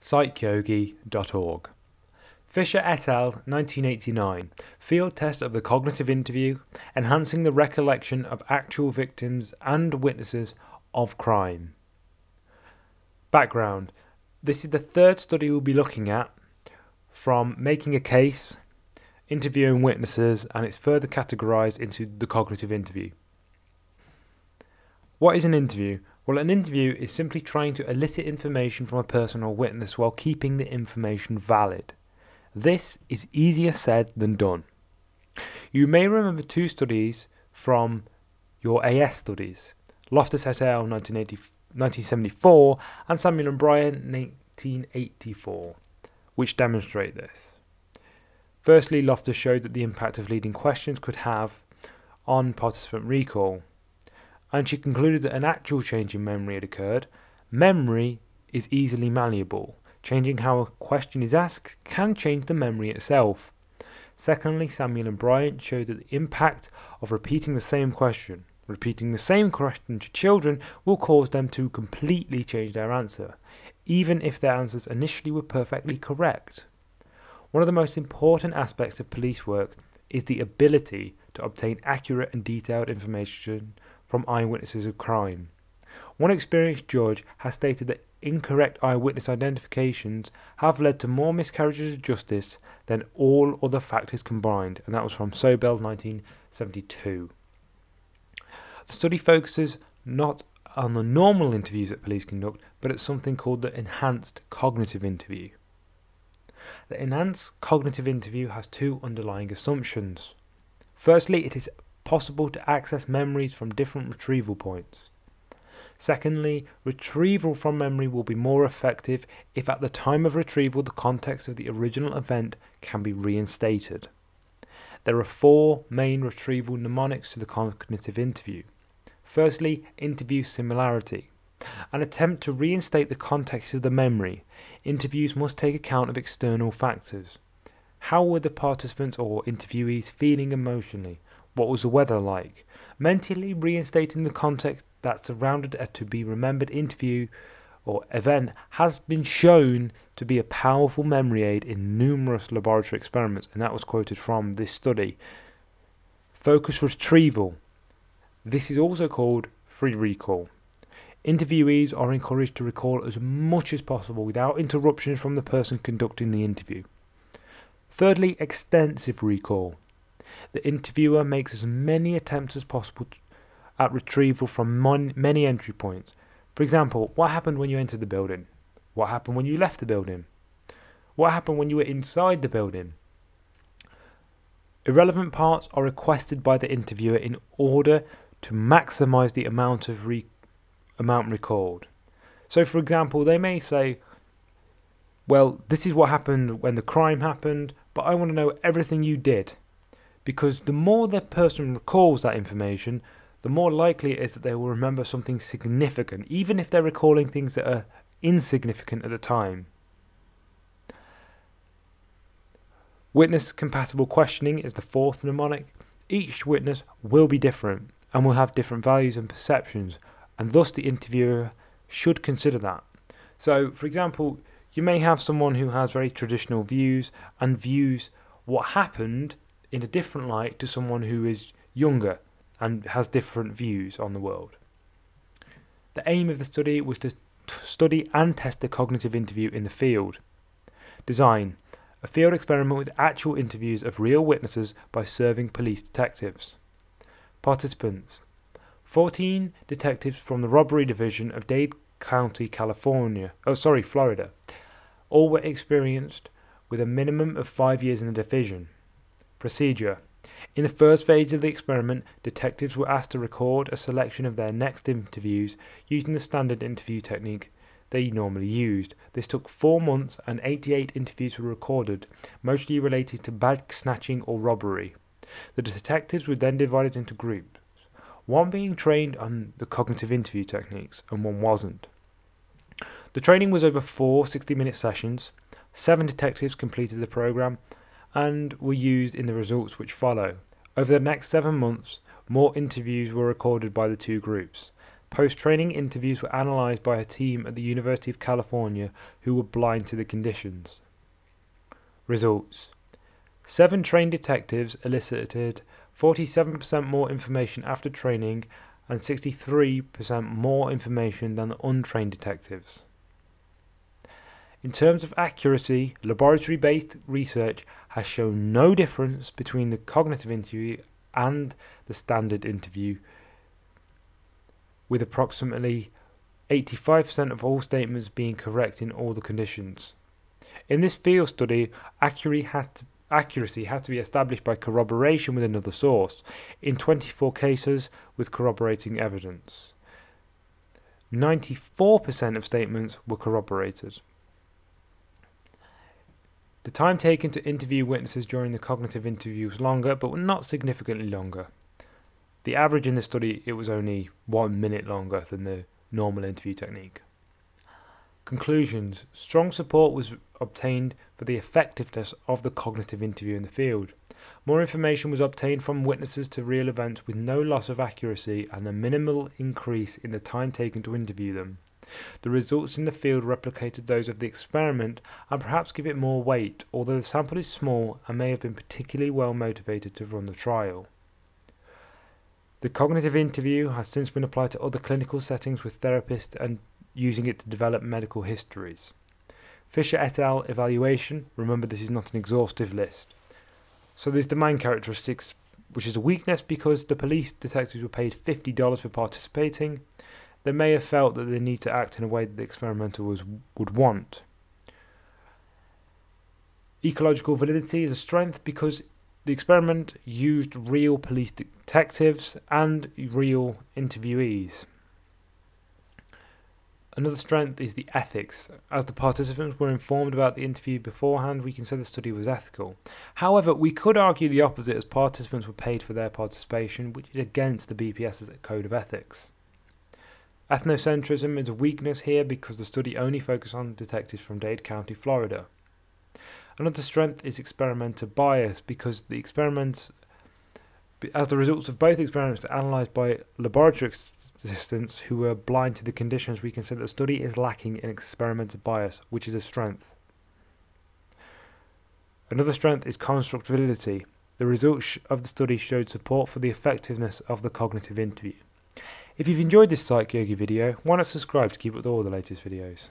psychyogi.org. Fisher et al. 1989. Field test of the cognitive interview, enhancing the recollection of actual victims and witnesses of crime. Background. This is the third study we'll be looking at, from making a case, interviewing witnesses, and it's further categorised into the cognitive interview. What is an interview? Well, an interview is simply trying to elicit information from a person or witness while keeping the information valid. This is easier said than done. You may remember two studies from your AS studies, Loftus et al. 1974 and Samuel and Bryant 1984, which demonstrate this. Firstly, Loftus showed that the impact of leading questions could have on participant recall, and she concluded that an actual change in memory had occurred. Memory is easily malleable. Changing how a question is asked can change the memory itself. Secondly, Samuel and Bryant showed that the impact of repeating the same question to children will cause them to completely change their answer, even if their answers initially were perfectly correct. One of the most important aspects of police work is the ability to obtain accurate and detailed information from eyewitnesses of crime. One experienced judge has stated that incorrect eyewitness identifications have led to more miscarriages of justice than all other factors combined, and that was from Sobel 1972. The study focuses not on the normal interviews that police conduct, but at something called the enhanced cognitive interview. The enhanced cognitive interview has two underlying assumptions. Firstly, it is possible to access memories from different retrieval points. Secondly, retrieval from memory will be more effective if at the time of retrieval the context of the original event can be reinstated. There are four main retrieval mnemonics to the cognitive interview. Firstly, interview similarity. An attempt to reinstate the context of the memory. Interviews must take account of external factors. How were the participants or interviewees feeling emotionally? What was the weather like? Mentally reinstating the context that surrounded a to-be-remembered interview or event has been shown to be a powerful memory aid in numerous laboratory experiments, and that was quoted from this study. Focus retrieval. This is also called free recall. Interviewees are encouraged to recall as much as possible without interruptions from the person conducting the interview. Thirdly, extensive recall. The interviewer makes as many attempts as possible at retrieval from many entry points. For example, what happened when you entered the building? What happened when you left the building? What happened when you were inside the building? Irrelevant parts are requested by the interviewer in order to maximize the amount recalled. So, for example, they may say, well, this is what happened when the crime happened, but I want to know everything you did. Because the more the person recalls that information, the more likely it is that they will remember something significant, even if they're recalling things that are insignificant at the time. Witness-compatible questioning is the fourth mnemonic. Each witness will be different and will have different values and perceptions, and thus the interviewer should consider that. So, for example, you may have someone who has very traditional views and views what happened in a different light to someone who is younger and has different views on the world. The aim of the study was to study and test the cognitive interview in the field. Design: a field experiment with actual interviews of real witnesses by serving police detectives. Participants: 14 detectives from the robbery division of Dade County, Florida. All were experienced with a minimum of 5 years in the division. Procedure: in the first phase of the experiment, detectives were asked to record a selection of their next interviews using the standard interview technique they normally used. This took 4 months and 88 interviews were recorded, mostly related to bag snatching or robbery. The detectives were then divided into groups, one being trained on the cognitive interview techniques and one wasn't. The training was over 4 60-minute sessions. 7 detectives completed the program and were used in the results which follow. Over the next 7 months, more interviews were recorded by the two groups. Post-training interviews were analysed by a team at the University of California who were blind to the conditions. Results: 7 trained detectives elicited 47% more information after training and 63% more information than the untrained detectives. In terms of accuracy, laboratory-based research has shown no difference between the cognitive interview and the standard interview, with approximately 85% of all statements being correct in all the conditions. In this field study, accuracy had to be established by corroboration with another source, in 24 cases with corroborating evidence. 94% of statements were corroborated. The time taken to interview witnesses during the cognitive interview was longer, but not significantly longer. The average in this study, it was only 1 minute longer than the normal interview technique. Conclusions: strong support was obtained for the effectiveness of the cognitive interview in the field. More information was obtained from witnesses to real events with no loss of accuracy and a minimal increase in the time taken to interview them. The results in the field replicated those of the experiment and perhaps give it more weight, although the sample is small and may have been particularly well motivated to run the trial. The cognitive interview has since been applied to other clinical settings with therapists and using it to develop medical histories. Fisher et al. Evaluation. Remember, this is not an exhaustive list. So there's the main characteristics, which is a weakness because the police detectives were paid $50 for participating. They may have felt that they need to act in a way that the experimenter would want. Ecological validity is a strength because the experiment used real police detectives and real interviewees. Another strength is the ethics. As the participants were informed about the interview beforehand, we can say the study was ethical. However, we could argue the opposite, as participants were paid for their participation, which is against the BPS's Code of Ethics. Ethnocentrism is a weakness here because the study only focused on detectives from Dade County, Florida. Another strength is experimenter bias because the experiments, as the results of both experiments are analysed by laboratory assistants who were blind to the conditions, we can say that the study is lacking in experimenter bias, which is a strength. Another strength is construct validity. The results of the study showed support for the effectiveness of the cognitive interview. If you've enjoyed this Psych Yogi video, why not subscribe to keep up with all the latest videos.